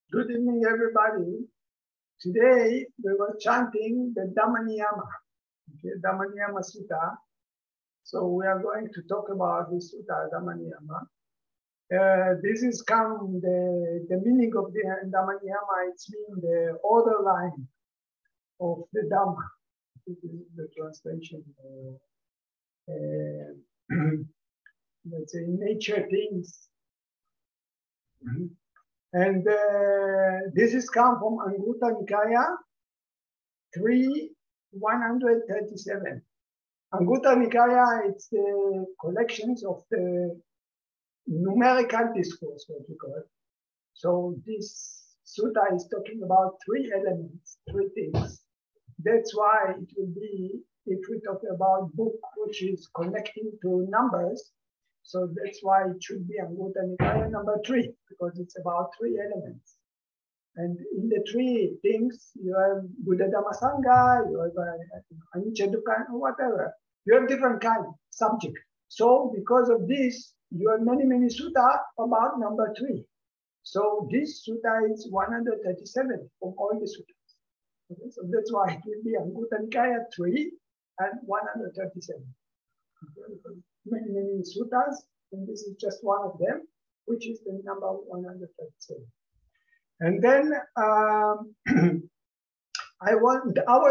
Good evening, everybody. Today we were chanting the Dhamma-niyāma, okay, Dhamma-niyāma-sutta. So we are going to talk about this sutta, Dhamma-niyāma. This is the meaning of the Dhamma-niyāma. It's mean the order line of the Dhamma. This is the translation. Let's say nature things. And this is come from Anguttara Nikaya 3.137. Anguttara Nikaya, it's the collections of the numerical discourse, what we call it. So this sutta is talking about three elements, three things. That's why it will be, if we talk about book which is connecting to numbers, so that's why it should be Anguttara Nikaya number 3, because it's about three elements. And in the three things, you have Buddha Dhamma Sangha, you have Anicca Dukkha, whatever. You have different kind of subject. So because of this, you have many sutta about number 3. So this sutta is 137 from all the suttas. Okay, so that's why it will be Anguttara Nikaya 3 and 137. Okay, many suttas, and this is just one of them, which is the number 137. And then our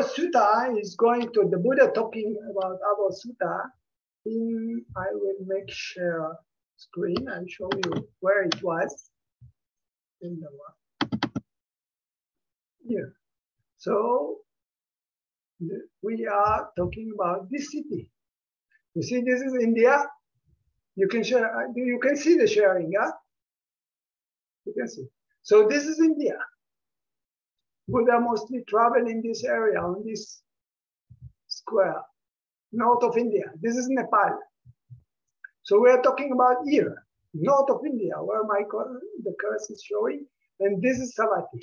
sutta is going to the Buddha talking about our sutta. I will make share screen and show you where it was in the one here. So we are talking about this city. You see, this is India. You can share. You can see the sharing, yeah? You can see. So this is India. Buddha mostly travel in this area, on this square, north of India. This is Nepal. So we are talking about here, north of India, where the curse is showing. And this is Savatthi.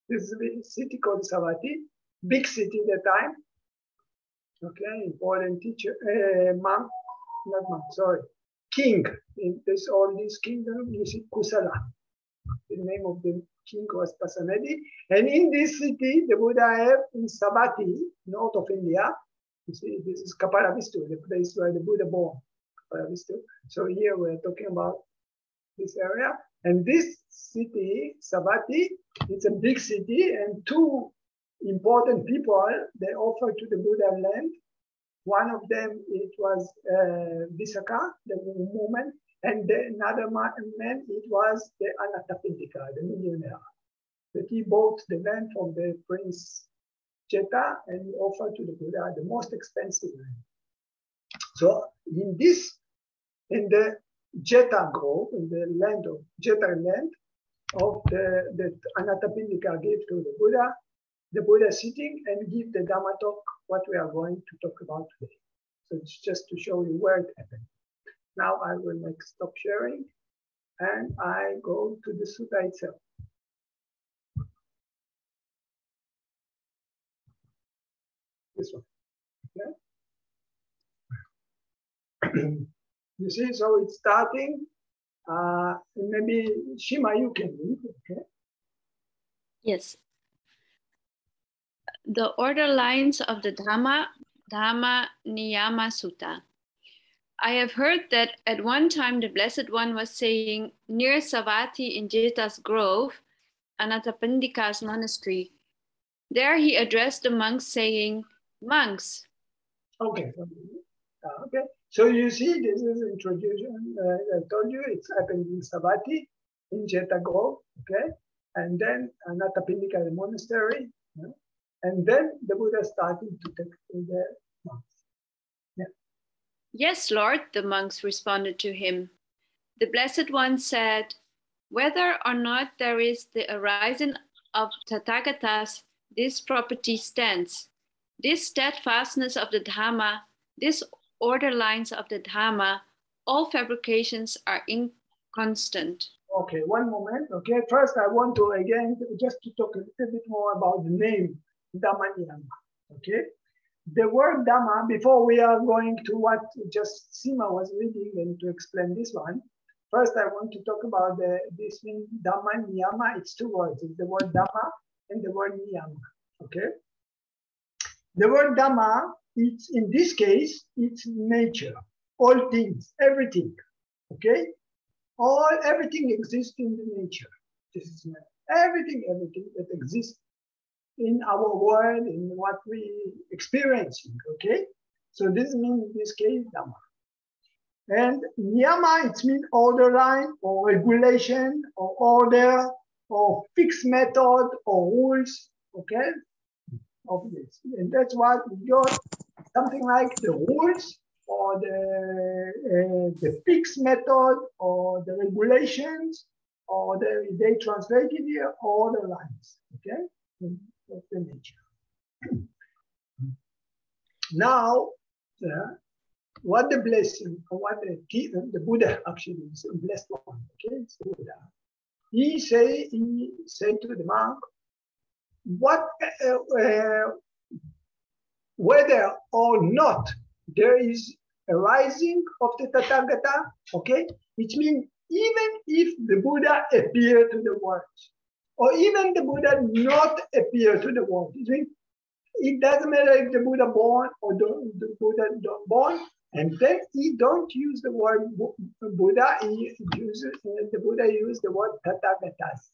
This is a city called Savatthi, big city at the time. Okay, important teacher, monk, not monk, sorry, king. In all this kingdom, you see Kusala. The name of the king was Pasanadi. And in this city, the Buddha have in Savatthi, north of India. You see, this is Kaparavistu, the place where the Buddha born. Kaparavistu. So here we're talking about this area. And this city, Savatthi, it's a big city, and two important people, they offered to the Buddha land. One of them, it was Visakha, the woman, and another man, it was the Anathapindika, the millionaire. That he bought the land from the Prince Jeta and he offered to the Buddha the most expensive land. So in the Jeta grove, in the land of Jeta land of the Anathapindika gave to the Buddha sitting and give the Dhammatalk, what we are going to talk about today. So it's just to show you where it happened. Now I will stop sharing and I go to the sutta itself. This one. Okay. You see, so it's starting. Maybe Shima, you can read, okay? Yes. The order lines of the Dhamma-niyāma-sutta. I have heard that at one time the Blessed One was saying near Savatthi in Jeta's grove, Anathapindika's monastery. There he addressed the monks saying, "Monks." Okay. Okay. So you see, this is introduction. I told you it's happened in Savatthi, in Jeta grove, okay? And then Anathapindika, the monastery. Yeah? And then the Buddha started to take the monks. Yeah. Yes, Lord, the monks responded to him. The Blessed One said, whether or not there is the horizon of Tathagatas, this property stands. This steadfastness of the Dhamma, this order lines of the Dhamma, all fabrications are inconstant. Okay, one moment. Okay, first I want to again just to talk a little bit more about the name Dhamma-niyāma. Okay, the word Dhamma, before we are going to what just Sima was reading and to explain this one, first I want to talk about this thing, Dhamma-niyāma. It's two words. It's the word Dhamma and the word niyama. Okay? The word Dhamma, it's in this case, it's nature, all things, everything. Okay? Everything exists in the nature. This is everything that exists in our world, in what we experiencing. Okay? So this means in this case Dhamma. And niyama, it means order line or regulation or order or fixed method or rules, okay, of this. And that's what we got, something like the rules or the fixed method or the regulations or they translated here, order lines, okay? That's the nature. Now, what the blessing, or what the Buddha actually is a blessed one, okay? It's the Buddha. He said to the monk, whether or not there is a rising of the Tathagata, okay? Which means even if the Buddha appear to the world, or even the Buddha not appear to the world, it doesn't matter if the Buddha born or the Buddha don't born, and then he don't use the word Buddha, the Buddha used the word Tathagatas.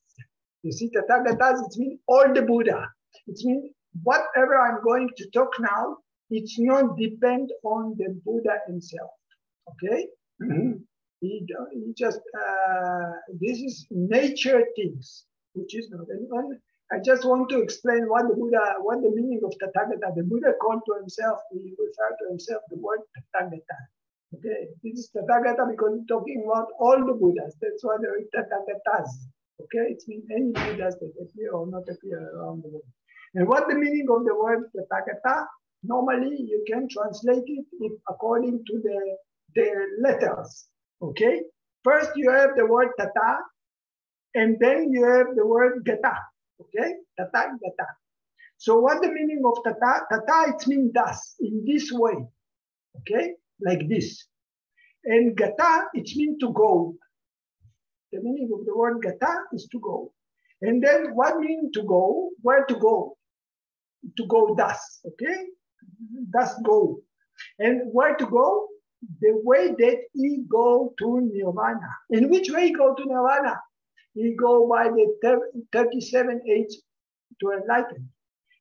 You see, Tathagatas, it means all the Buddha. It means whatever I'm going to talk now, it's not depend on the Buddha himself, okay? He just, this is nature things, which is not. And I just want to explain what the meaning of Tathagata. The Buddha called to himself, he referred to himself the word Tathagata. Okay, this is Tathagata because we're talking about all the Buddhas. That's why there is Tathagatas. Okay, it means any Buddhas that appear or not appear around the world. And what the meaning of the word Tathagata? Normally, you can translate it according to the letters. Okay, first you have the word Tata, and then you have the word Gata. Okay, Tata, Gata. So what the meaning of Tata? Tata, it means thus, in this way. Okay, like this. And Gata, it means to go. The meaning of the word Gata is to go. And then what means to go? Where to go? To go thus, okay? Thus go. And where to go? The way that he go to Nirvana. In which way he go to Nirvana? He go by the 37 aids to enlighten.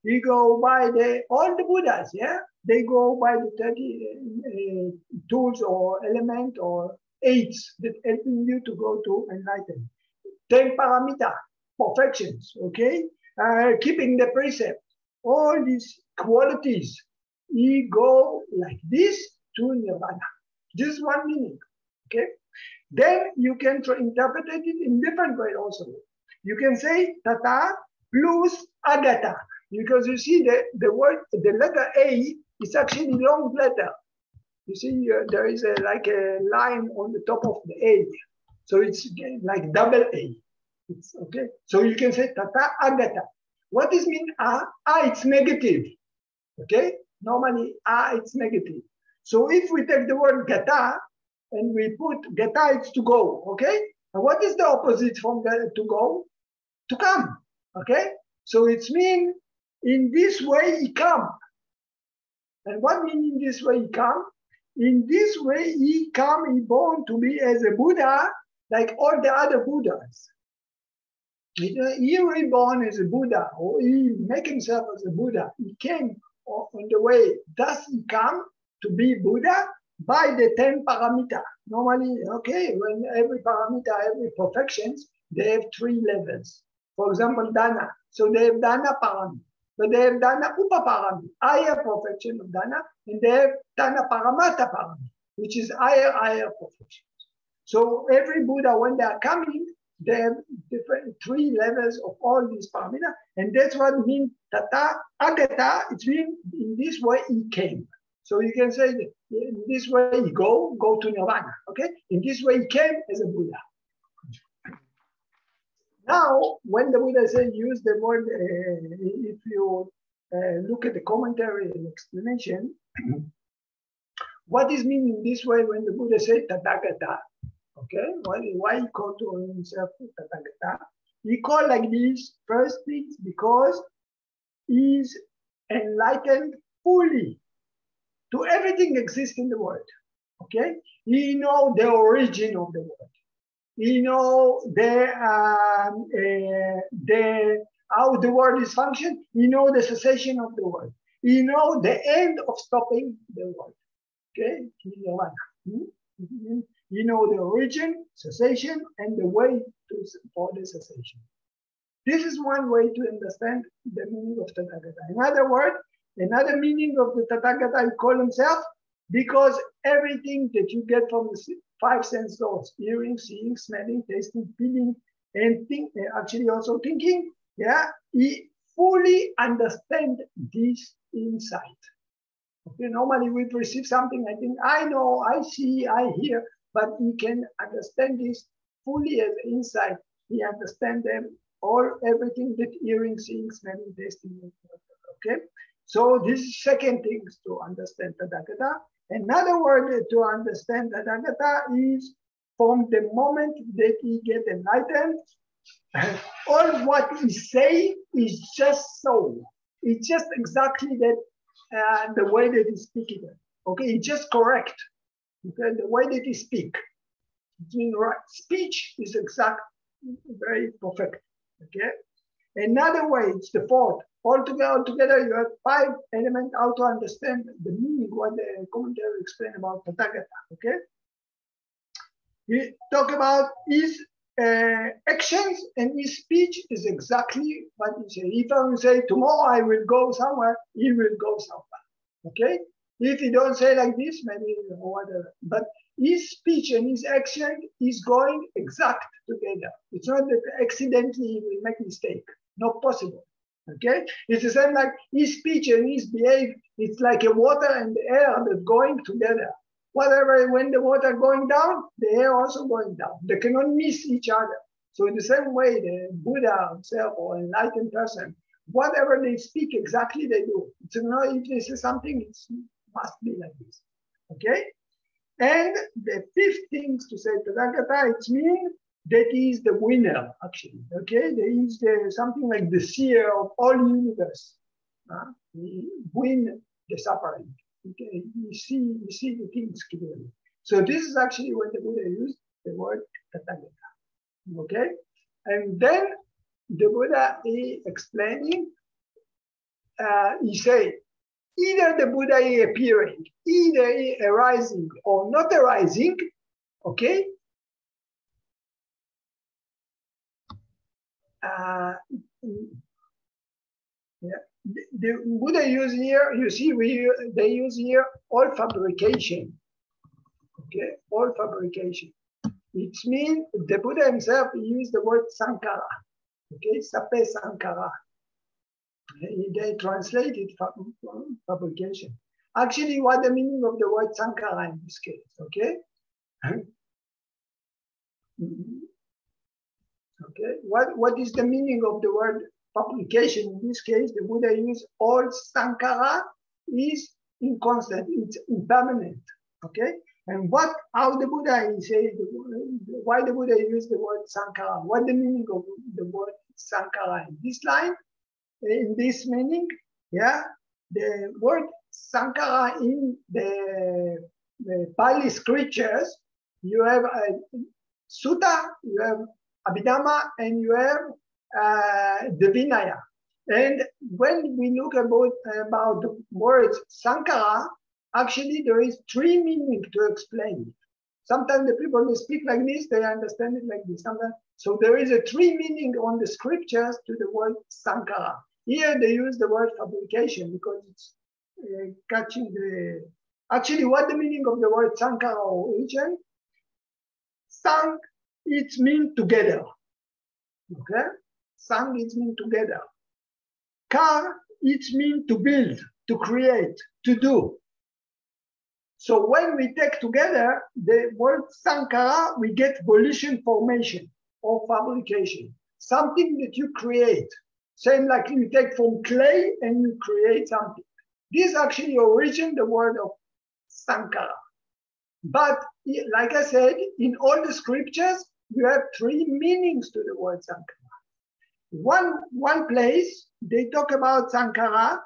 He go by all the Buddhas, yeah? They go by the 30 tools or element or aids that helping you to go to enlighten. 10 paramita, perfections, okay? Keeping the precept, all these qualities. He go like this to Nirvana. This is one meaning, okay? Then you can interpret it in different way also. You can say Tata plus Agata, because you see the word, the letter A is actually long letter. You see there is like a line on the top of the A. So it's like double A. It's okay. So you can say Tata Agata. What does mean A? A, it's negative. Okay? Normally A, it's negative. So if we take the word Gata, and we put Gata, it's to go, okay? And what is the opposite from to go? To come, okay? So it's mean in this way he come. And what mean in this way he come? In this way he come, he born to be as a Buddha, like all the other Buddhas. He reborn as a Buddha, or he make himself as a Buddha. He came on the way, thus he come to be Buddha, by the 10 paramita. Normally, okay, when every paramita, every perfections, they have 3 levels. For example, Dana. So they have Dana Parami. But they have Dana Upaparami, higher perfection of Dana, and they have Dana Paramata Parami, which is higher perfection. So every Buddha, when they are coming, they have different 3 levels of all these paramita, and that's what it means Tata Agata. It means in this way he came. So you can say that in this way he go to Nirvana, okay? In this way he came as a Buddha. Now, when the Buddha said use the word, if you look at the commentary and explanation, what is meaning this way when the Buddha said Tathagata, Okay, why he called to himself Tathagata? He called like this, first things because he's enlightened fully to everything exists in the world. Okay, he knows the origin of the world. He knows how the world is functioning. He knows the cessation of the world. He knows the end of stopping the world. Okay, you know the origin, cessation, and the way for the cessation. This is one way to understand the meaning of Tathagata. In other words, another meaning of the Tathagata, he called himself, because everything that you get from the five sense doors, hearing, seeing, smelling, tasting, feeling, and actually also thinking, yeah, he fully understands this insight. Okay, normally we perceive something, I think, I know, I see, I hear, but he can understand this fully as insight. He understands them all, everything that hearing, seeing, smelling, tasting. Okay, so this is second thing to understand Tathagata. Another word to understand Tathagata is from the moment that he gets enlightened, all what he say is just so. It's just exactly that the way that he speaking. Okay, it's just correct. Okay, the way that he speak. It means right. Speech is exact, very perfect. Okay. Another way, it's the fourth. Altogether, you have five elements how to understand the meaning, what the commentary explain about Tathagata. Okay. He talk about his actions and his speech is exactly what he say. If I will say tomorrow I will go somewhere, he will go somewhere. Okay. If he don't say like this, maybe whatever. But his speech and his action is going exact together. It's not that accidentally he will make mistake. Not possible. Okay? It's the same like his speech and his behavior. It's like a water and the air that going together. Whatever, when the water going down, the air also going down. They cannot miss each other. So in the same way, the Buddha himself or enlightened person, whatever they speak, exactly they do. It's not if they say something, it must be like this. Okay? And the fifth thing to say Tathagata, it means that he is the winner, actually. Okay? There is something like the seer of all universe. He win the suffering. Okay? You see the things clearly. So this is actually when the Buddha used the word Tathagata. Okay? And then the Buddha is explaining, he said, either the Buddha is appearing, either is arising or not arising, okay? Yeah. The Buddha use here, you see, they use here all fabrication, okay? All fabrication. It means the Buddha himself used the word sankara, okay? Sape sankara. They translated fabrication. Actually, what the meaning of the word sankara in this case, okay? Okay, what is the meaning of the word fabrication? In this case, the Buddha used all sankara is inconstant, it's impermanent, okay? And how the Buddha say, why the Buddha used the word sankara? What the meaning of the word sankara in this line? In this meaning, yeah, the word sankara in the Pali scriptures, you have sutta, you have Abhidhamma, and you have the Vinaya. And when we look about the words sankara, actually there is three meanings to explain it. Sometimes the people who speak like this, they understand it like this. Sometimes, so there is a three meaning on the scriptures to the word sankara. Here they use the word fabrication because it's catching the... Actually, what the meaning of the word sankara or origin? Sank, it means together. Okay? Sank, it means together. Kar, it means to build, to create, to do. So when we take together the word sankara, we get volition formation or fabrication. Something that you create. Same like you take from clay and you create something. This actually originates the word of sankara. But like I said, in all the scriptures, you have three meanings to the word Sankara. One place, they talk about Sankara.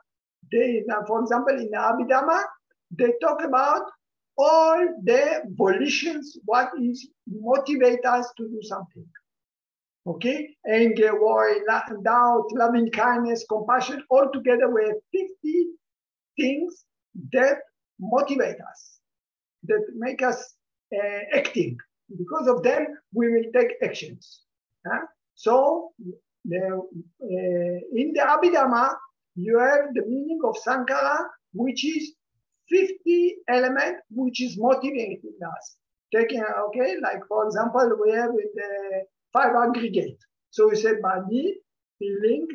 For example, in the Abhidhamma, they talk about all the volitions, what is motivate us to do something. Okay? Anger, worry, doubt, loving kindness, compassion, all together we have 50 things that motivate us, that make us acting. Because of them, we will take actions. So, in the Abhidhamma, you have the meaning of Sankara, which is 50 elements, which is motivating us. Taking, okay, like for example, we have in the 5 aggregate. So we said body, feeling,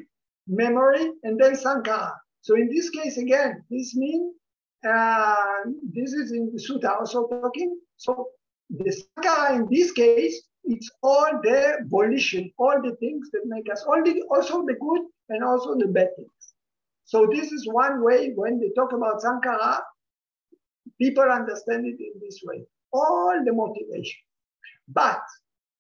memory, and then Sankara. So in this case, again, this means, this is in the sutta also talking. So the Sankara in this case, it's all the volition, all the things that make us, also the good and also the bad things. So this is one way when they talk about Sankara, people understand it in this way, all the motivation. But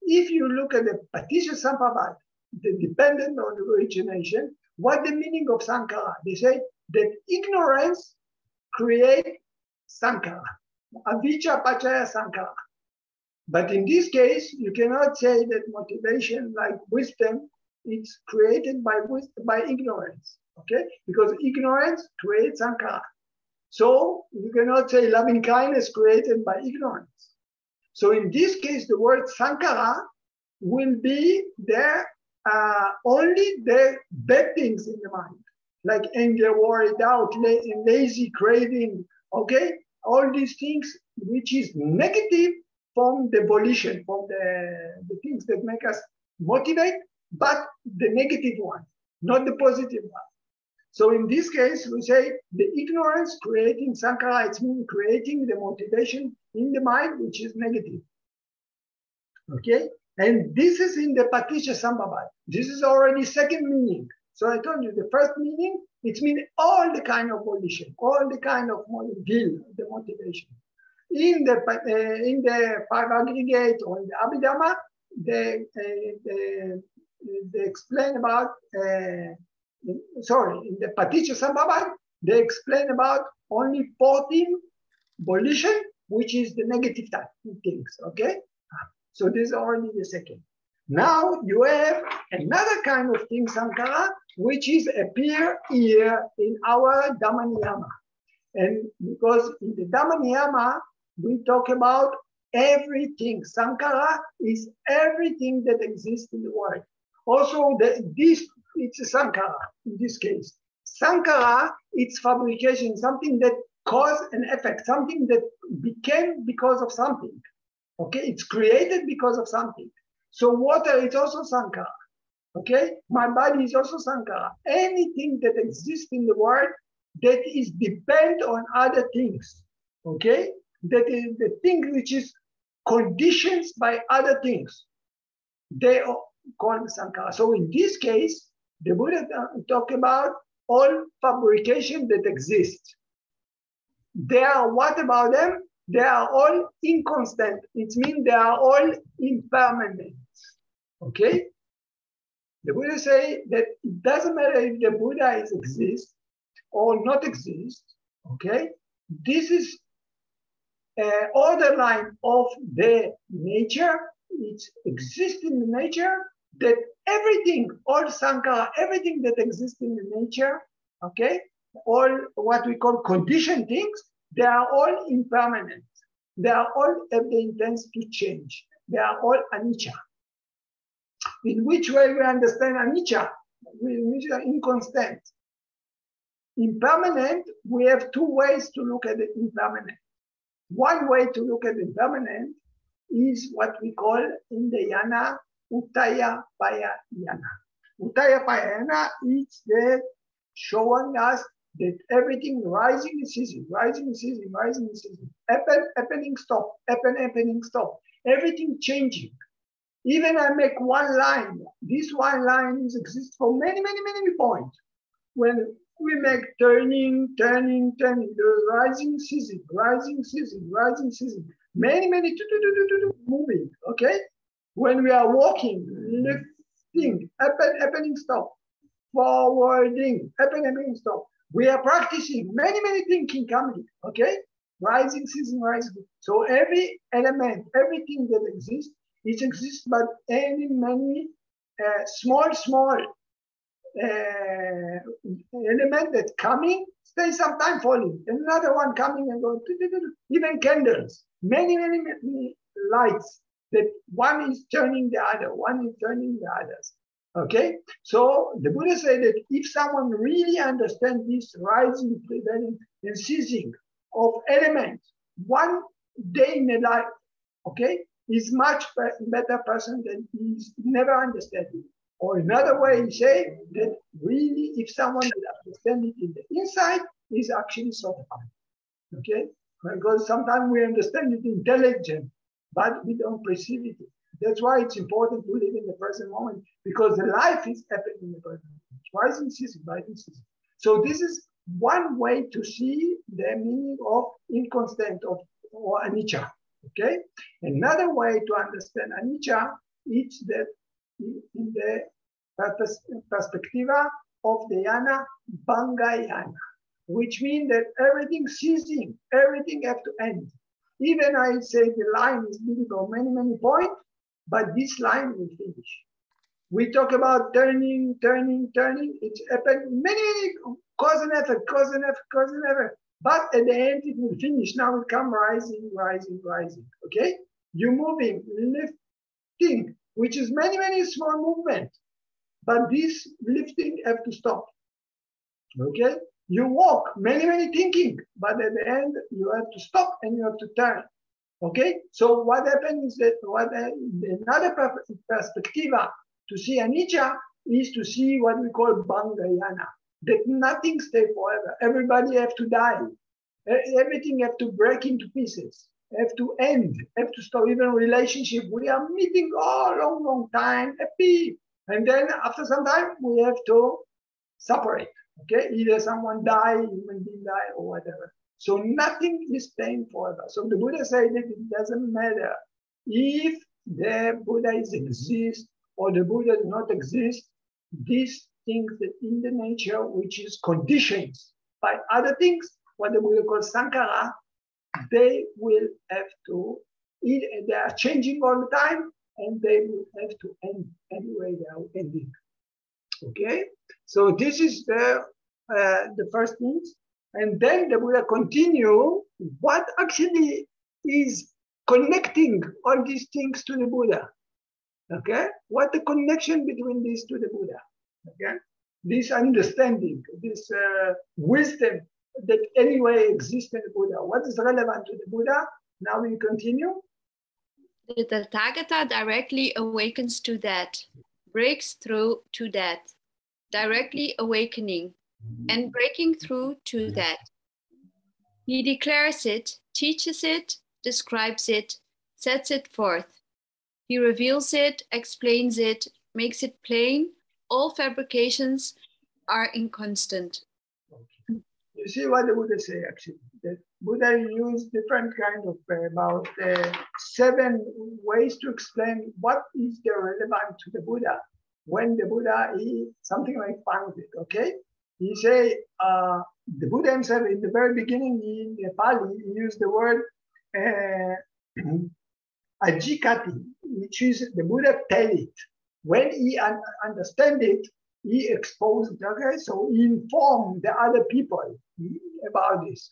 if you look at the Paticca Samuppada, the dependent on origination, what the meaning of Sankara? They say that ignorance creates Sankara, avijja pachaya Sankara. But in this case, you cannot say that motivation like wisdom is created by ignorance, okay? Because ignorance creates Sankara. So you cannot say loving kindness created by ignorance. So in this case, the word Sankara will be there only the bad things in the mind, like anger, worry, doubt, lazy, craving, okay? All these things which is negative from the volition, from the things that make us motivate, but the negative one, not the positive one. So in this case, we say the ignorance creating Sankara, it's mean creating the motivation in the mind, which is negative. Okay? And this is in the Paticca Samuppada. This is already second meaning. So I told you the first meaning, it means all the kind of volition, all the kind of will, the motivation. In the 5 aggregate or in the Abhidhamma, they explain about, in the Paticca Samuppada, they explain about only 14 volition, which is the negative type of things, okay? So this is already the second. Now you have another kind of thing, Sankara, which is appear here in our Dhamma-niyāma. And because in the Dhamma-niyāma, we talk about everything. Sankara is everything that exists in the world. Also, it's a Sankara in this case. Sankara, it's fabrication, something that cause an effect, something that became because of something. Okay, it's created because of something. So water is also Sankara. Okay, my body is also Sankara. Anything that exists in the world that is depend on other things. Okay, that is the thing which is conditions by other things. They are called Sankara. So in this case, the Buddha talk about all fabrication that exists. They are, what about them? They are all inconstant. It means they are all impermanent. Okay? The Buddha say that it doesn't matter if the Buddha is exist or not exist. Okay? This is an order line of the nature. It exists in the nature that everything, all Sankara, everything that exists in the nature, okay? All what we call conditioned things, they are all impermanent. They are all have the intent to change. They are all anicca. In which way we understand anicca? Which are inconstant. Impermanent, we have two ways to look at the impermanent. One way to look at impermanent is what we call in the yana Uttaya Paya Yana. Uttaya Paya Yana is the showing us that everything rising and ceasing, rising and ceasing, rising and ceasing, happening, stop, happening, stop, everything changing. Even I make one line, this one line exists for many, many, many points. When we make turning. There's rising, ceasing, rising, ceasing, rising, ceasing. Many moving, okay? When we are walking, lifting, happening, stop. Forwarding, happening, stop. We are practicing many thinking coming, okay? Rising, ceasing, rising. So every element, everything that exists, it exists, but many small element that coming, stay some time falling, another one coming and going, even candles, many lights, that one is turning the other, one is turning the others. Okay, so the Buddha said that if someone really understands this rising, prevailing, and ceasing of elements, one day in a life, okay, is much better person than he's never understanding. Or another way to say that really, if someone understands it in the inside, is actually certified. Okay, because sometimes we understand it intelligent, but we don't perceive it. That's why it's important to live in the present moment, because the life is happening in the present moment. Rising, ceasing, rising, ceasing. So this is one way to see the meaning of inconstant or anicca. Okay. Another way to understand anicca is that in the perspectiva of the yana bangayana, which means that everything ceasing, everything have to end. Even I say the line is built on many points, but this line will finish. We talk about turning. It's happened many cause and effect. But at the end, it will finish. Now it come rising. Okay? You're moving, lifting, which is many small movements. But this lifting have to stop. Okay? You walk, many thinking, but at the end, you have to stop and you have to turn. Okay? So what happens is that another perspectiva to see anicca is to see what we call bangayana, that nothing stays forever. Everybody have to die. Everything have to break into pieces, have to end, have to stop. Even relationship, we are meeting long time, happy. And then after some time, we have to separate. Okay, either someone die, human being die, or whatever. So nothing is staying forever. So the Buddha said that it doesn't matter if the Buddha exists or the Buddha does not exist. These things that in the nature, which is conditions by other things, what the Buddha calls sankhara, they will have to, they are changing all the time, and they will have to end anyway. They are ending. Okay, so this is the first things, and then the Buddha continue what actually is connecting all these things to the Buddha. Okay, what the connection between these to the Buddha? Okay, this understanding, this wisdom that anyway exists in the Buddha. What is relevant to the Buddha? Now we continue. The Tathagata directly awakens to that, breaks through to that, directly awakening, and breaking through to that. He declares it, teaches it, describes it, sets it forth. He reveals it, explains it, makes it plain. All fabrications are inconstant. You see what the Buddha say actually. The Buddha used different kind of about 7 ways to explain what is the relevant to the Buddha. When the Buddha, something like found it, okay? He say, the Buddha himself in the very beginning in Pali, he used the word ajikati, which is the Buddha tell it. When he understand it, he exposed it, okay? So he informed the other people about this.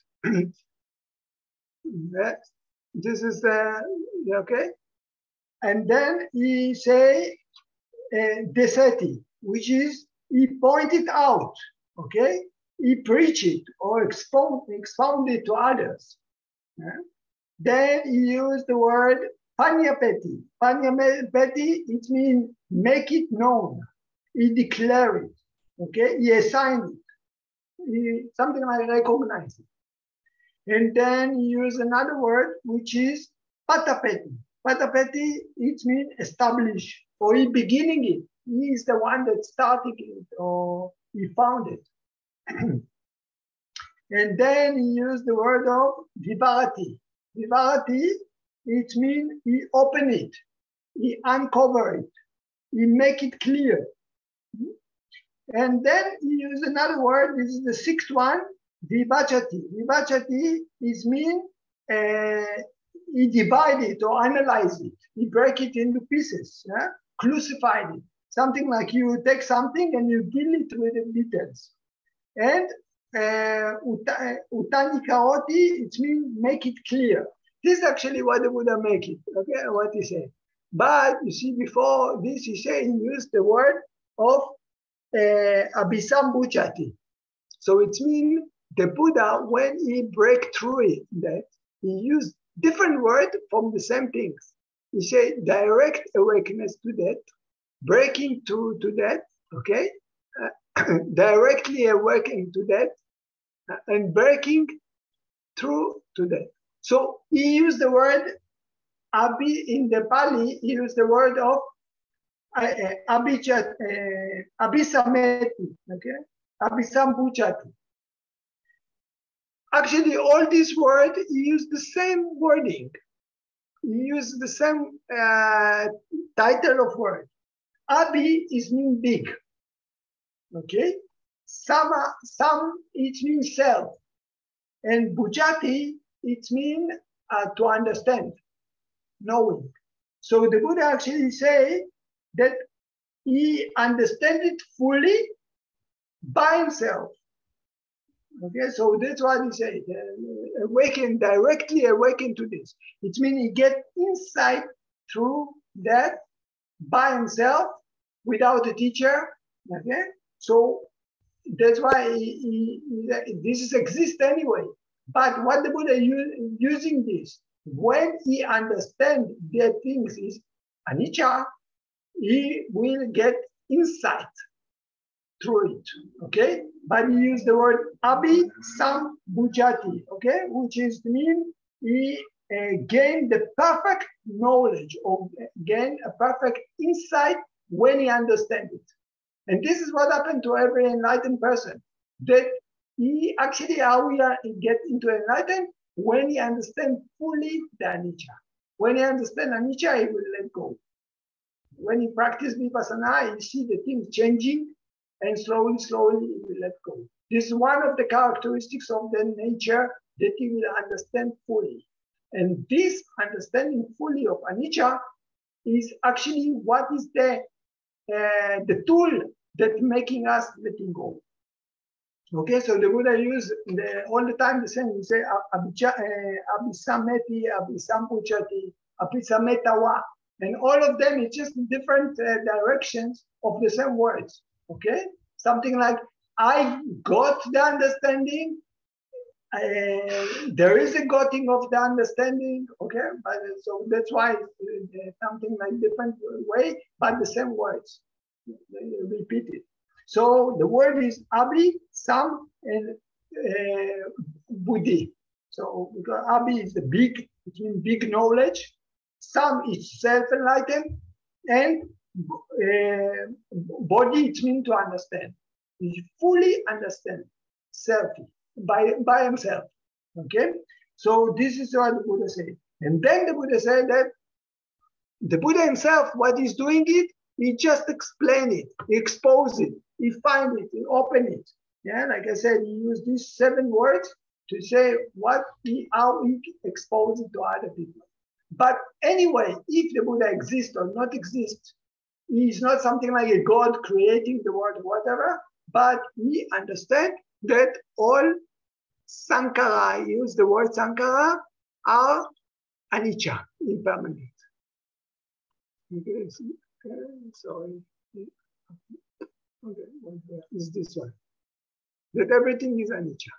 This is okay? And then he say, deseti, which is he pointed out, okay? He preached it or expounded to others. Yeah? Then he used the word panyapeti. Panyapeti, it means make it known. He declared it, okay? He assigned it. Something like recognize it. And then he used another word, which is patapeti. Patapeti, it means establish, or he beginning it. He is the one that started it, or he found it. And then he used the word of vivarati. Vivarati, it means he open it, he uncover it, he make it clear. And then he used another word, this is the sixth one, vivachati. Vivachati is mean he divide it or analyze it. He break it into pieces, crucified it. Something like you take something and you deal it with the details. And utanikaroti, it means make it clear. This is actually what the Buddha make it, okay, what he said. But you see, before this, he said he used the word of abhisambuchati. So it means the Buddha, when he break through it, that he used different words from the same things. He said direct awakeness to that, breaking through to that, okay? Directly awakening to that, and breaking through to that. So he used the word in the Pali, he used the word of abhisameti, okay? Abhisambuchati. Actually, all these words, he used the same wording. He used the same title of word. Abhi is mean big, okay? Some it means self. And bujati, it means to understand, knowing. So the Buddha actually say that he understands it fully by himself. Okay, so that's what he said, directly awaken to this. It means he get insight through that by himself without a teacher. Okay, so that's why this exists anyway. But what the Buddha using this, when he understands that things is anicca, he will get insight through it, okay? But he used the word abhisambuchati, okay? Which is mean he gained the perfect knowledge or gain a perfect insight when he understands it. And this is what happened to every enlightened person, that he actually, how he get into enlightenment, when he understands fully the anicca. When he understands anicca, he will let go. When he practices vipassana, he see the things changing, and slowly, slowly, he will let go. This is one of the characteristics of the nature that he will understand fully. And this understanding fully of anicca is actually what is the tool that making us letting go. Okay, so the Buddha used all the time the same. He say abhisameti, abhisambuchati, abhisametawa, and all of them is just different directions of the same words. Okay, something like I got the understanding. There is a getting of the understanding. Okay, but so that's why something like different way, but the same words repeated. So the word is abhi, sam, and buddhi. So because abhi is the big, it means big knowledge. Sam is self-enlightened, and body, it means to understand. He fully understand self by himself. Okay, so this is what the Buddha said. And then the Buddha said that the Buddha himself, what he's doing it, he just explain it, he expose it, he find it, he open it. Yeah, like I said, he used these 7 words to say how he exposes it to other people. But anyway, if the Buddha exists or not exists, he is not something like a God creating the world or whatever, but we understand that all sankhara, he used the word sankhara, are anicca, impermanent. Okay, sorry. Okay, is this one. That everything is anicca.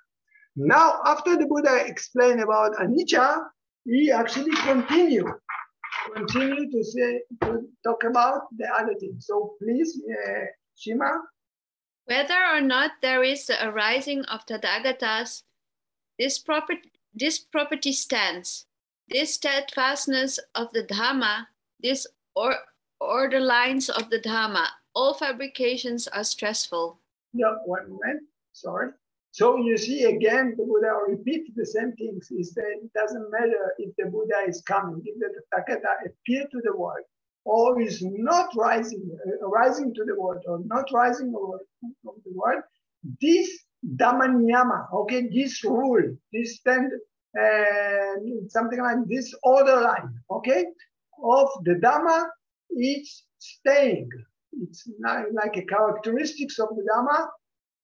Now, after the Buddha explained about anicca, he actually continue to talk about the other things. So please, Shima. Whether or not there is the arising of Tathagatas, this property stands. This steadfastness of the Dhamma, this order lines of the Dhamma, all fabrications are stressful. Yeah, one moment. sorry. So you see again, the Buddha repeats the same things. He said it doesn't matter if the Buddha is coming, if the Tathagata appear to the world, or is not rising to the world, or not rising over the world. This Dhamma-niyāma, okay, this rule, this standard, something like this order line, okay, of the Dhamma, it's staying. It's not like a characteristics of the Dhamma.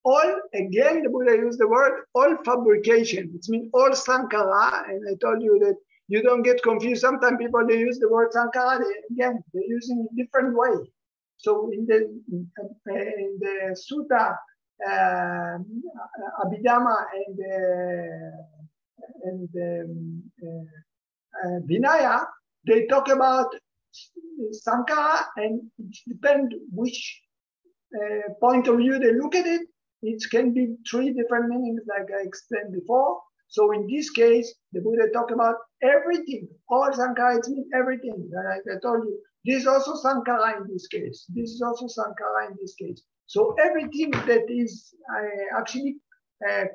All, again, the Buddha used the word, all fabrication. It means all sankhara, and I told you that you don't get confused. Sometimes people, they use the word sankhara, they're using a different way. So in the sutta, Abhidhamma and Vinaya, they talk about sankhara, and it depends which point of view they look at it. It can be three different meanings, like I explained before. So in this case, the Buddha talked about everything. All sankhara, it means everything. Like I told you, this is also sankhara in this case. This is also sankhara in this case. So everything that is actually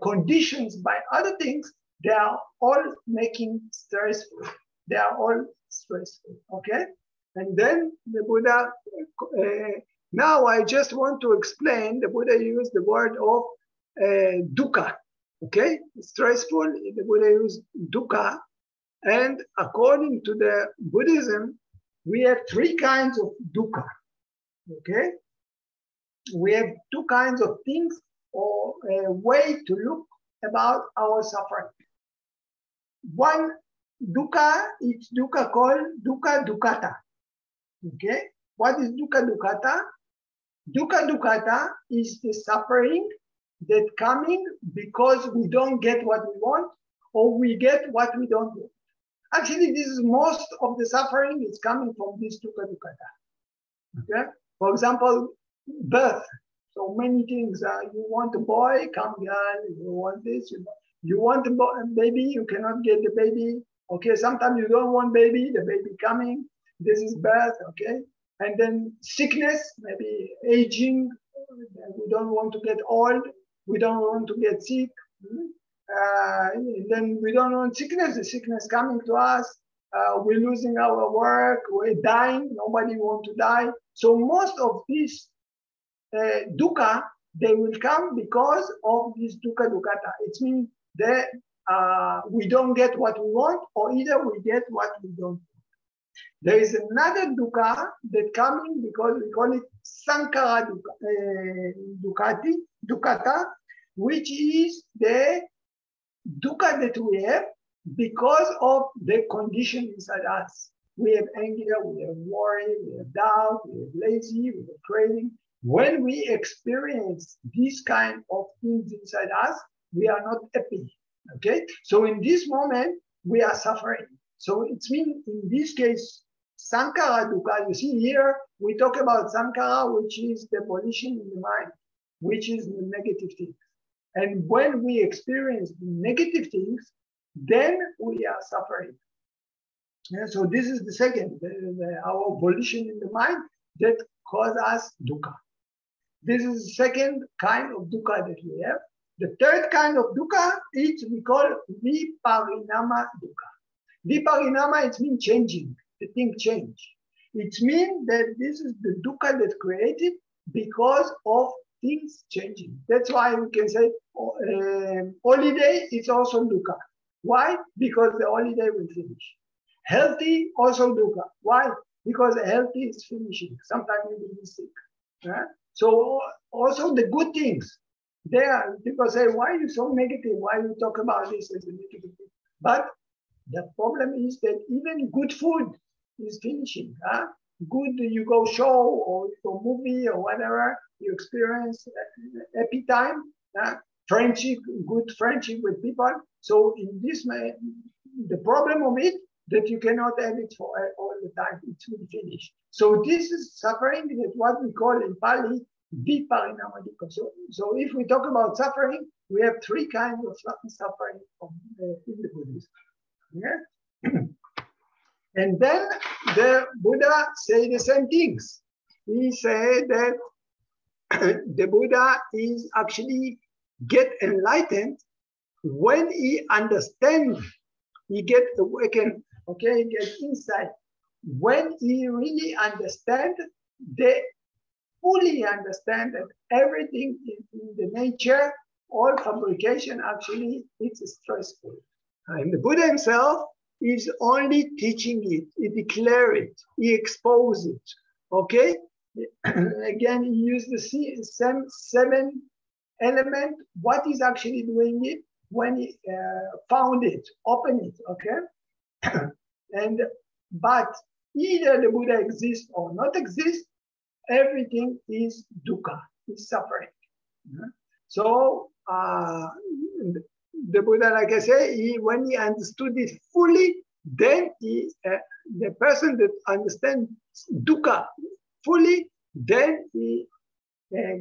conditions by other things, they are all making stressful. They are all stressful, okay? And then the Buddha, now I just want to explain, the Buddha used the word of dukkha, okay? Stressful, the Buddha used dukkha. And according to the Buddhism, we have three kinds of dukkha, okay? We have two kinds of things, or a way to look about our suffering. One dukkha, it's dukkha called dukkha dukkhata, okay? What is dukkha dukkhata? Dukkha dukkhata is the suffering that coming because we don't get what we want, or we get what we don't want. Actually, this is most of the suffering is coming from this dukkha dukkhata. Okay? For example, birth. So many things. You want a boy, come girl. You want this. You want a baby, you cannot get the baby. Okay, sometimes you don't want baby, the baby coming. This is birth, okay? And then sickness, maybe aging. We don't want to get old. We don't want to get sick. Then we don't want sickness. The sickness coming to us. We're losing our work. We're dying. Nobody wants to die. So most of these dukkha, they will come because of this dukkha dukkhata. It means that we don't get what we want, or either we get what we don't want. There is another dukkha that coming because we call it sankhara dukkhata, which is the dukkha that we have because of the condition inside us. We have anger, we have worry, we have doubt, we have lazy, we have craving. When we experience these kind of things inside us, we are not happy, okay? So in this moment, we are suffering. So it means in this case, sankhara dukkha, you see here, we talk about sankhara, which is the volition in the mind, which is the negative things. And when we experience negative things, then we are suffering. Yeah, so this is the second, our volition in the mind that cause us dukkha. This is the second kind of dukkha that we have. The third kind of dukkha is we call viparinama dukkha. Viparinama, it means changing, the thing change. It means that this is the dukkha that's created because of things changing. That's why we can say holiday is also dukkha. Why? Because the holiday will finish. Healthy, also dukkha. Why? Because healthy is finishing. Sometimes you will be sick. Yeah? So also the good things. There, people say, why are you so negative? Why you talk about this as a negative thing? But the problem is that even good food is finishing. Huh? Good, you go show or you go movie or whatever, you experience happy time, friendship, good friendship with people. So in this, the problem of it, that you cannot have it for all the time, it will finish. So this is suffering, that what we call in Pali, viparinama dukkha. So if we talk about suffering, we have three kinds of suffering in the Buddhism. Yeah? And then the Buddha say the same things. He said that the Buddha is actually get enlightened when he understands, he get awakened, okay, he gets insight. When he really understands, they fully understand that everything in the nature, all fabrication actually, it's stressful. And the Buddha himself is only teaching it, he declares it, he exposes it, okay? Again, he used the same 7 element, what is actually doing it when he found it, opened it, okay? But either the Buddha exists or not exists, everything is dukkha, is suffering. So the Buddha, like I say, when he understood it fully, then the person that understands dukkha fully, then he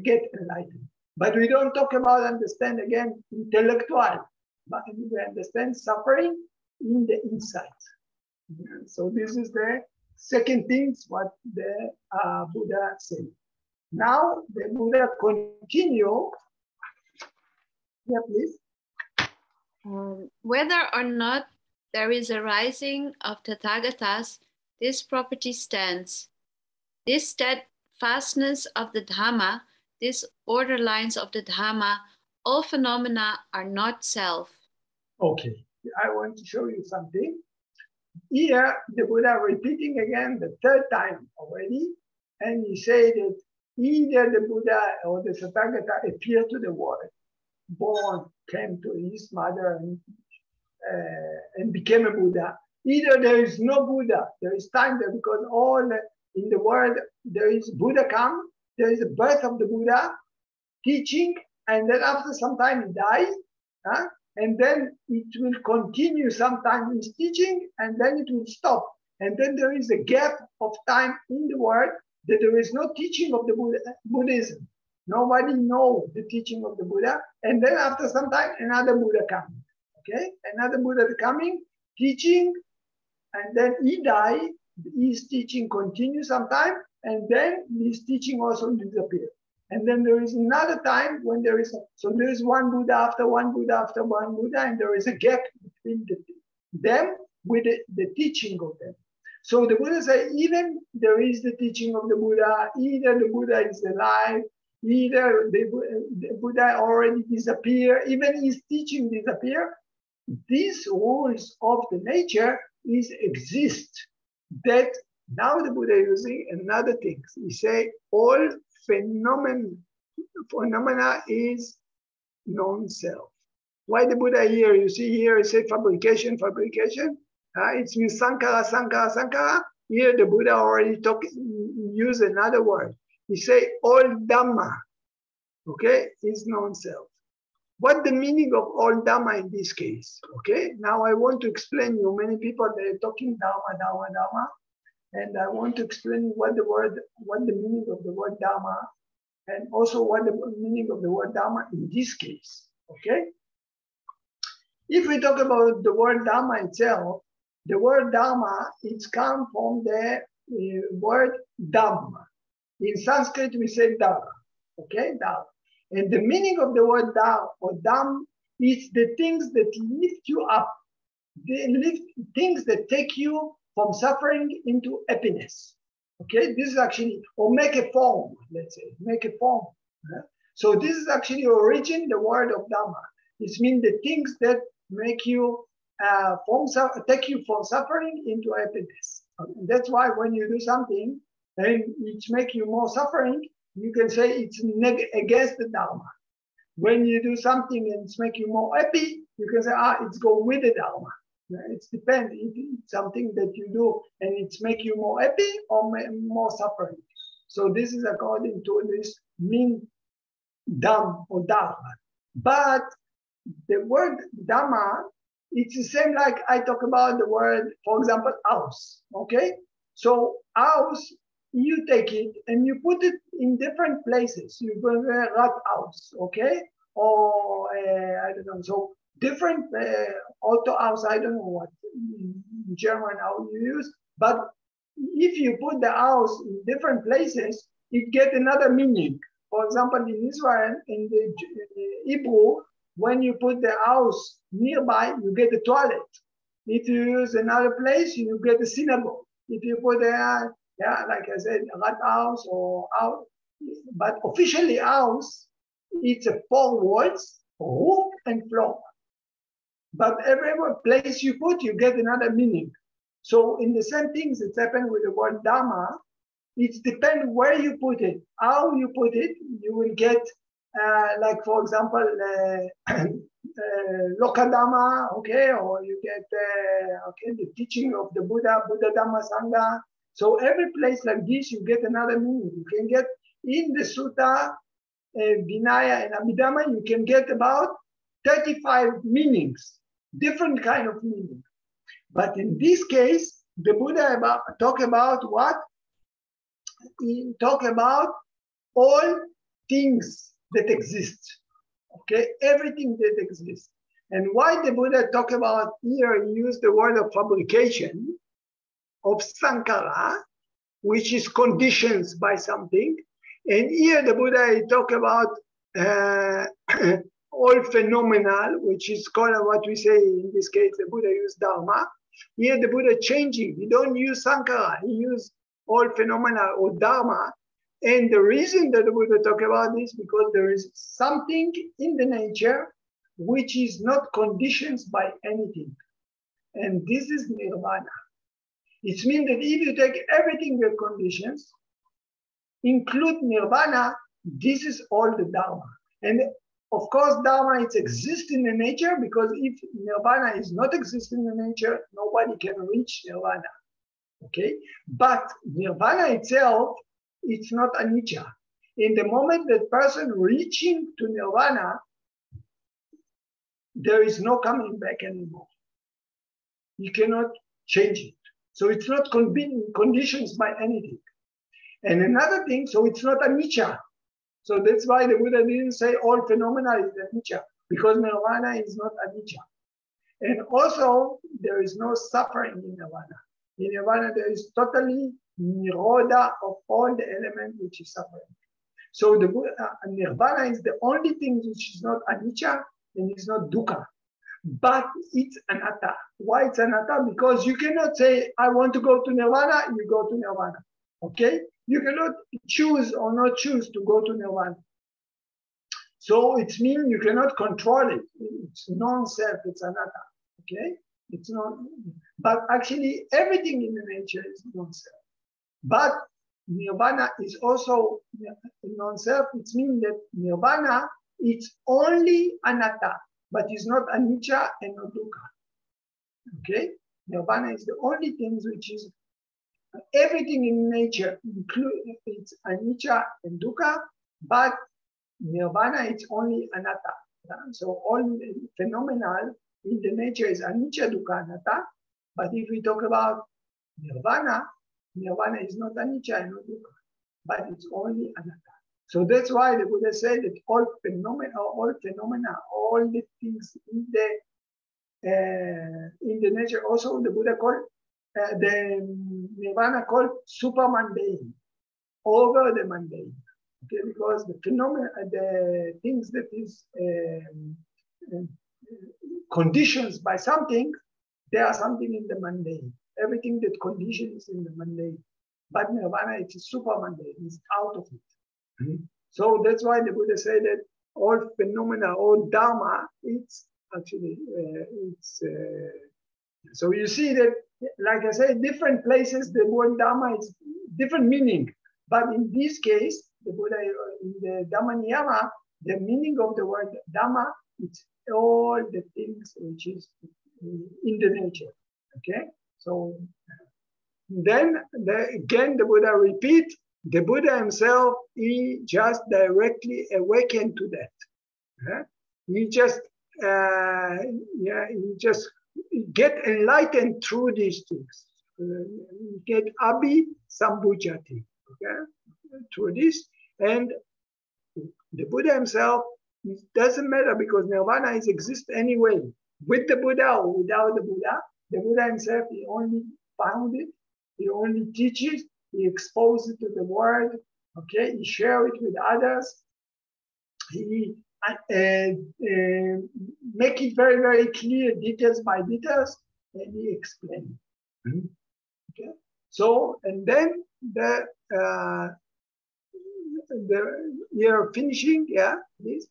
get enlightened. But we don't talk about understand again intellectual, but we understand suffering in the inside. So this is the second thing what the Buddha said. Now the Buddha continue. Yeah, please. Whether or not there is a rising of Tathagatas, this property stands. This steadfastness of the Dhamma, this order lines of the Dhamma, all phenomena are not self. Okay, I want to show you something. Here, the Buddha repeating again the 3rd time already, and he said that either the Buddha or the Tathagata appeared to the world, born, came to his mother and became a Buddha. Either there is no Buddha, there is time there because all in the world there is Buddha come, there is a birth of the Buddha, teaching, and then after some time he dies, and then it will continue sometime his teaching, and then it will stop. And then there is a gap of time in the world that there is no teaching of the Buddhism. Nobody knows the teaching of the Buddha. And then after some time, another Buddha coming. Okay? Another Buddha coming, teaching, and then he died. His teaching continues sometime, and then his teaching also disappears. And then there is another time when there is, so there is one Buddha after one Buddha after one Buddha, and there is a gap between them with the teaching of them. So the Buddha said, even there is the teaching of the Buddha, either the Buddha is alive, either the Buddha already disappeared, even his teaching disappear. These rules of the nature exist. That now the Buddha using another thing. He say all phenomena is non-self. Why the Buddha here? You see here, he said fabrication. It means sankara. Here the Buddha already use another word. He say all Dhamma, okay, is non-self. What the meaning of all Dhamma in this case? Okay, now I want to explain you. Many people they're talking Dhamma, and I want to explain what the meaning of the word Dhamma, and also what the meaning of the word Dhamma in this case. Okay, if we talk about the word Dhamma itself, the word Dhamma it's come from the word Dhamma. In Sanskrit we say Dhamma. Okay, Dhamma. And the meaning of the word Dhamma or Dham is the things that lift you up. They lift things that take you from suffering into happiness. Okay, this is actually, or make a form, let's say, make a form. So this is actually origin the word of Dhamma. It means the things that make you take you from suffering into happiness. And that's why when you do something and it makes you more suffering, you can say it's against the Dhamma. When you do something and it's make you more happy, you can say, it's go with the Dhamma. It depends if it's something that you do and it's make you more happy or more suffering. So this is according to this mean Dham or Dhamma. But the word Dhamma, it's the same like I talk about the word, for example, house. Okay? So house, you take it and you put it in different places. You go to a rat house, okay? Or I don't know, so different auto house, I don't know what in German how you use, but if you put the house in different places, it gets another meaning. for example, in Israel, in the Hebrew, when you put the house nearby, you get the toilet. If you use another place, you get the synagogue. If you put a, like I said, a rat house or house, but officially house, it's a 4 walls, roof and floor. But every place you put, you get another meaning. So in the same things, it's happened with the word Dhamma. It depends where you put it, how you put it. You will get, like for example, Lokadhamma, okay, or you get okay, the teaching of the Buddha, Buddha Dhamma Sangha. So every place like this, you get another meaning. You can get in the Sutta, Vinaya and Abhidhamma, you can get about 35 meanings, different kind of meaning. But in this case, the Buddha talk about what? He talk about all things that exist, okay? Everything that exists. And why the Buddha talk about here, he used the word of fabrication, of sankara, which is conditions by something. And here the Buddha he talk about all phenomenal, which is called what we say in this case, the Buddha used Dharma. Here the Buddha changing, he don't use sankara, he used all phenomena or Dharma. And the reason that the Buddha talk about this, because there is something in the nature which is not conditioned by anything. And this is nirvana. It means that if you take everything with conditions, include nirvana, this is all the Dharma. And of course, Dharma it exists in the nature, because if nirvana is not existing in the nature, nobody can reach nirvana. Okay, but nirvana itself, it's not anicca. In the moment that person reaching to nirvana, there is no coming back anymore. You cannot change it. So it's not conditions by anything. And another thing, so it's not anicca. So that's why the Buddha didn't say all phenomena is anicca, because nirvana is not anicca. And also, there is no suffering in nirvana. In nirvana, there is totally nirodha of all the elements which is suffering. So the nirvana is the only thing which is not anicca and is not dukkha. But it's anatta. Why it's anatta? Because you cannot say, I want to go to nirvana, you go to nirvana. Okay? You cannot choose or not choose to go to nirvana. So it means you cannot control it. It's non-self, it's anatta. Okay? It's not, but actually everything in the nature is non-self. But nirvana is also non-self. It means that nirvana, it's only anatta, but it's not anicca and not dukkha. Okay? Nirvana is the only thing which is everything in nature, including it's anicca and dukkha, but nirvana is only anatta. So all phenomenal in the nature is anicca, dukkha, anatta. But if we talk about nirvana, nirvana is not anicca and not dukkha, but it's only anatta. So that's why the Buddha said that all phenomena, all the things in the nature, also the Buddha called the nirvana called super mundane, over the mundane. Okay, because the phenomena, the things that is conditions by something, there are something in the mundane. Everything that conditions in the mundane. But nirvana, it is super mundane, it's out of it. So that's why the Buddha said that all phenomena, all dharma, it's actually, so you see that, like I said, different places, the word dharma is different meaning. But in this case, the Buddha, in the Dhamma-niyāma, the meaning of the word dhamma, it's all the things which is in the nature, okay? So then, again, the Buddha repeat, the Buddha himself, he just directly awakened to that. He just, he just get enlightened through these things. Get abhi sambhujati, okay? Through this, and the Buddha himself, it doesn't matter because nirvana is exist anyway. With the Buddha or without the Buddha himself, he only found it, he only teaches, he exposes it to the world, Okay, he shared it with others. He make it very, very clear, details by details, and he explained. Okay, so and then you're finishing, yeah, please.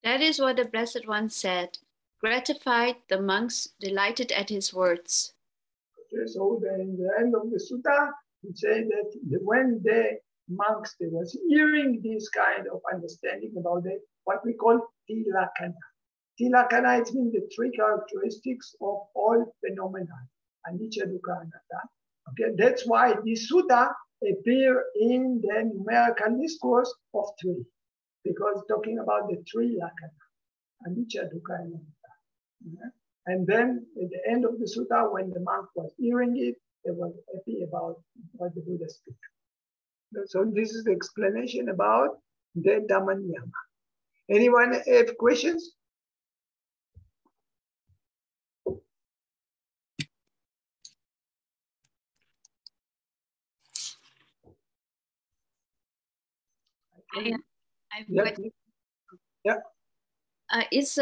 That is what the Blessed One said. Gratified, the monks delighted at his words. Okay, so in the end of the sutta, he said that when the monks they was hearing this kind of understanding about what we call tilakana. Tilakana, it means the three characteristics of all phenomena, anicca, dukkha, anatta. Okay, that's why this sutta appear in the numerical discourse of three, because talking about the three lakana, anicca, dukkha, and anatta. And then at the end of the sutta, when the monk was hearing it, they were happy about what the Buddha spoke. So this is the explanation about the Dhamma-niyāma. Anyone have questions? I've Yeah. got, Yeah. is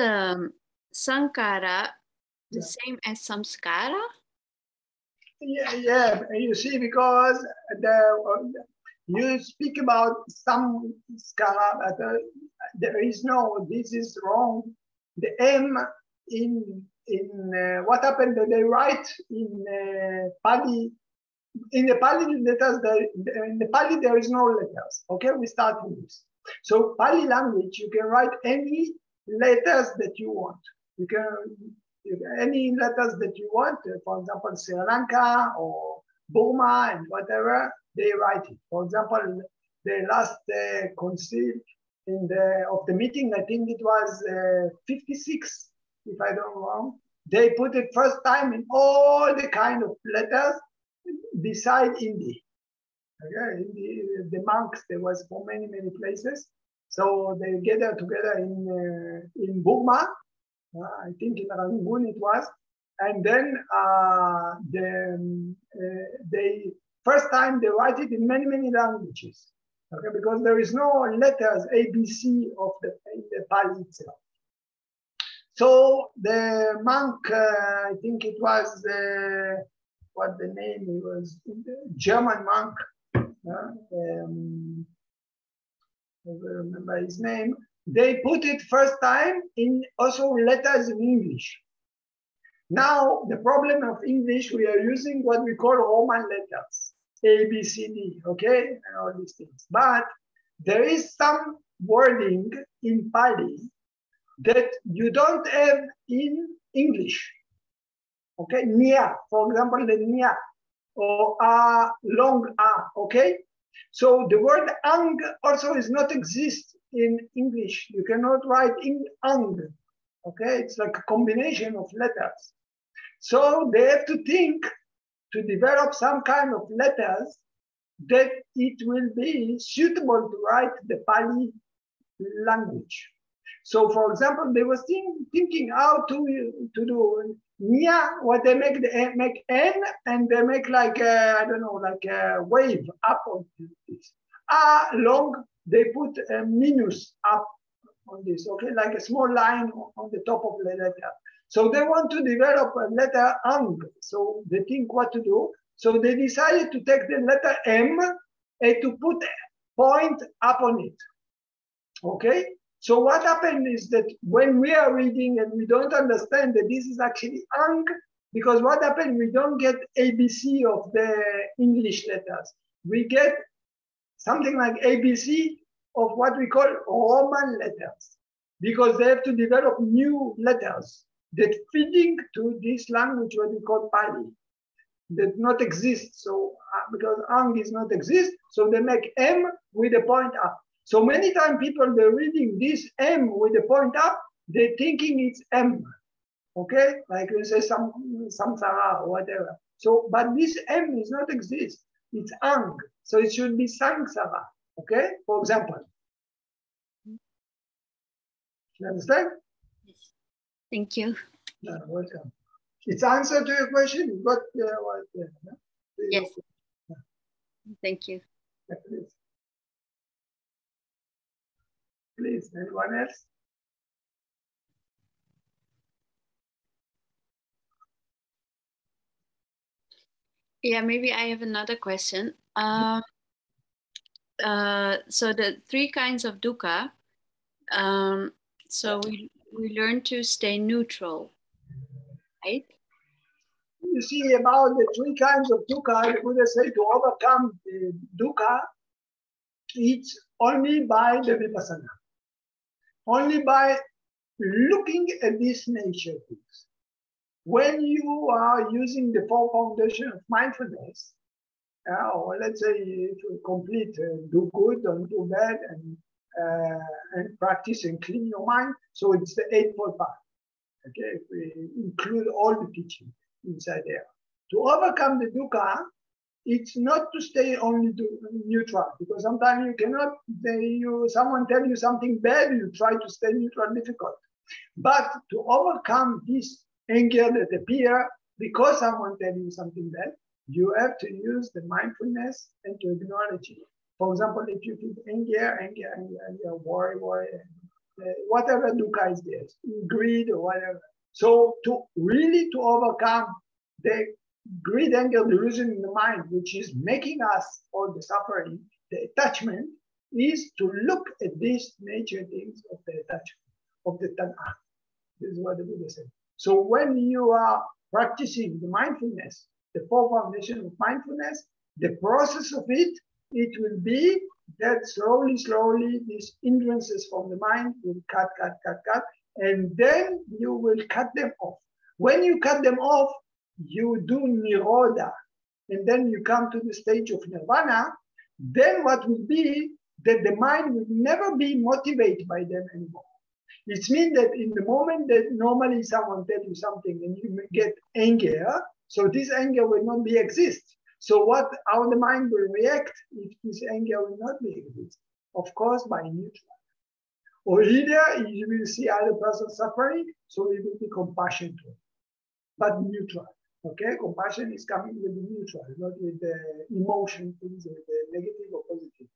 sankara the same as samskara? Yeah. You see, because you speak about some skara, but there is no. This is wrong. The M in what happened that they write in Pali. In the Pali letters, in the Pali there is no letters. Okay, we start with this. So Pali language, you can write any letters that you want. You can any letters that you want. For example, Sri Lanka or Burma and whatever, they write it. For example, the last concile of the meeting, I think it was 56, if I don't wrong. They put it first time in all the kind of letters beside Hindi. Okay, the monks, there was from many places. So they gathered together in Burma. I think in Rangoon it was, and then they first time they write it in many languages. Okay, because there is no letters ABC of the Pali itself. So the monk, I think it was what the name was, German monk. I don't remember his name. They put it first time in also letters in English. Now, the problem of English, we are using what we call Roman letters, A, B, C, D, okay, and all these things. But there is some wording in Pali that you don't have in English. Okay, niya, for example, the niya, or long a, okay? So the word ang also is not exist in English. You cannot write in ang, okay? It's like a combination of letters. So they have to think to develop some kind of letters that it will be suitable to write the Pali language. So for example, they were thinking how to do niya, what they make N, and they make like I don't know, like a wave up on this. Long, they put a minus up on this, okay, like a small line on the top of the letter. So they want to develop a letter ang. So they think what to do. So they decided to take the letter M and to put a point up on it. Okay. So what happened is that when we are reading and we don't understand that this is actually ang, because what happened, we don't get ABC of the English letters. We get something like ABC of what we call Roman letters, because they have to develop new letters that fitting to this language, what we call Pali, that not exist. So because ang is not exist, so they make M with a point up. So many times people, they're reading this M with a point up, they're thinking it's M, okay? Like we say samsara or whatever. So, but this M is not exist, it's ang. So it should be sangsara, okay? For example. You understand? Yes. Thank you. Welcome. It's answer to your question. You got what? Yes. Thank you. Please, anyone else? Yeah, maybe I have another question. So the three kinds of dukkha, so we learn to stay neutral, right? You see, about the three kinds of dukkha, the Buddha said to overcome the dukkha, it's only by the vipassana. Only by looking at these nature things. When you are using the four foundations of mindfulness, or let's say to complete, do good, don't do bad, and practice and clean your mind. So it's the Eightfold Path. Okay, if we include all the teaching inside there. To overcome the dukkha, it's not to stay only neutral, because sometimes you cannot. Someone tell you something bad, you try to stay neutral, difficult. But to overcome this anger that appear because someone tells you something bad, you have to use the mindfulness and to acknowledge it. For example, if you feel anger, worry, whatever dukkha is there, greed or whatever. So to overcome the greed, anger, delusion in the mind, which is making us all the suffering, the attachment, is to look at these nature things of the attachment, of the tanha. This is what the Buddha said. So when you are practicing the mindfulness, the four foundations of mindfulness, the process of it will be that slowly, these hindrances from the mind will cut, and then you will cut them off. When you cut them off, you do nirodha, and then you come to the stage of nirvana. Then what will be that the mind will never be motivated by them anymore. It means that in the moment that normally someone tells you something and you get anger, so this anger will not be exist. So how the mind will react if this anger will not be exist? Of course, by neutral. Or either you will see other person suffering, so it will be compassion to it, but neutral. Okay, compassion is coming with the neutral, not with the emotion things, with the negative or positive.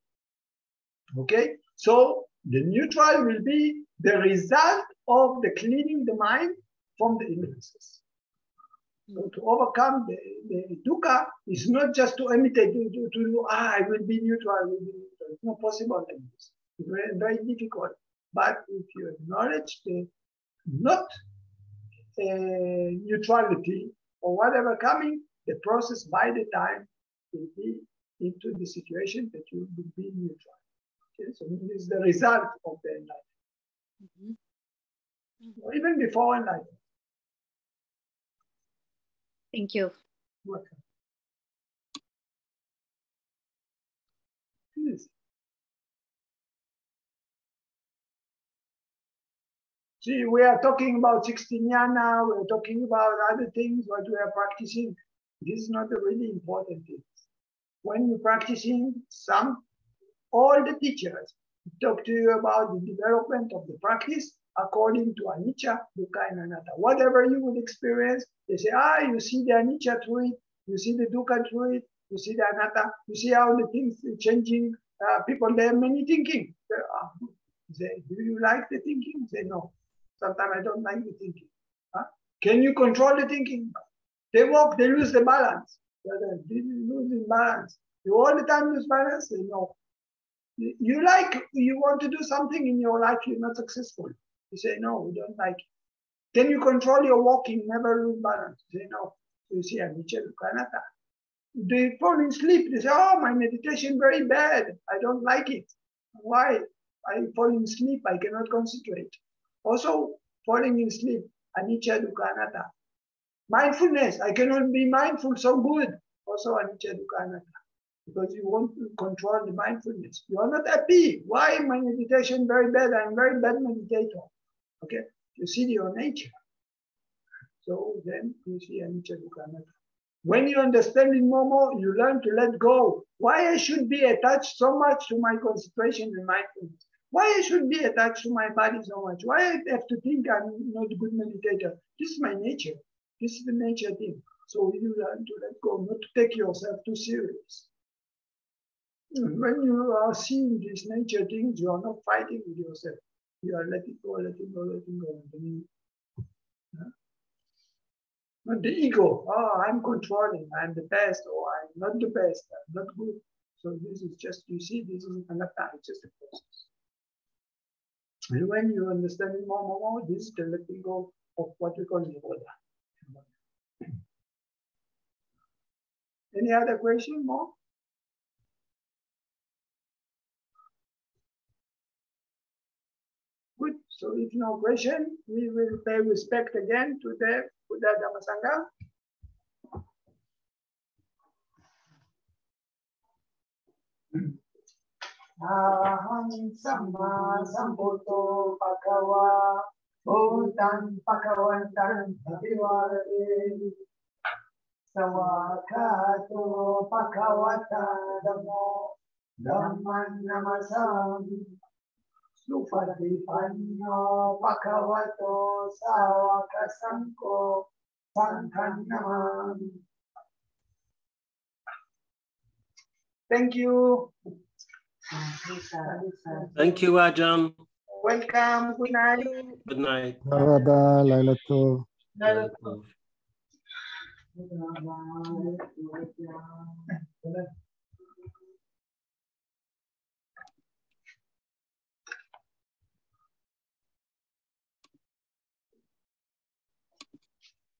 Okay, so the neutral will be the result of the cleaning the mind from the hindrances. So to overcome the dukkha is not just to imitate, to do, I will be neutral, I will be neutral. It's not possible like this. It's very, very difficult. But if you acknowledge the not neutrality or whatever coming, the process by the time will be into the situation that you will be neutral. Okay, so this is the result of the enlightenment. Or even before enlightenment. Thank you. Welcome. Please. See, we are talking about 16 jnana, we're talking about other things, what we are practicing. This is not a really important thing. When you're practicing, all the teachers talk to you about the development of the practice according to anicca, dukkha, and anatta. Whatever you would experience, they say, you see the anicca through it, you see the dukkha through it, you see the anatta, you see how the things are changing. People, they have many thinking. Say, do you like the thinking? Say, no. Sometimes I don't like the thinking. Can you control the thinking? They walk, they lose the balance. They lose the balance. You all the time lose balance? Say, no. You want to do something in your life, you're not successful. You say, no, we don't like it. Can you control your walking, never lose balance? You say, no. So you see, anicca, dukkha, anatta. They fall in sleep. They say, my meditation very bad. I don't like it. Why? I fall in sleep. I cannot concentrate. Also, falling in sleep, anicca, dukkha, anatta. Mindfulness, I cannot be mindful so good. Also, anicca, dukkha, anatta. Because you want to control the mindfulness. You are not happy. Why my meditation very bad? I'm a very bad meditator. Okay, you see your nature. So then you see anicca, dukkha, anatta. When you understand it more, you learn to let go. Why I should be attached so much to my concentration and mindfulness? Why I should be attached to my body so much? Why I have to think I'm not a good meditator? This is my nature. This is the nature thing. So you learn to let go, not to take yourself too serious. When you are seeing these nature things, you are not fighting with yourself. You are letting go, letting go, letting go. Not the ego. Oh, I'm controlling. I'm the best, or I'm not the best. I'm not good. So this is just, you see, this is anatta. It's just a process. And when you understand it more, this is the letting go of what we call nirodha. Any other question more? Good. So if no question, we will pay respect again to the Buddha Dhamma Sangha. Aham Samma Sambuddho Bhagava Bhutan Bhagavantan Abhivarade Savakato Bhagavata Dhammo Dhamma-niyāma-sutta Suphatipanno Bhagavato Sāvaka Sangho Sanghan Namami. Thank you. Thank you, Ajarn. Welcome. Good night. Good night. Narada, Laila Tov. Laila Tov.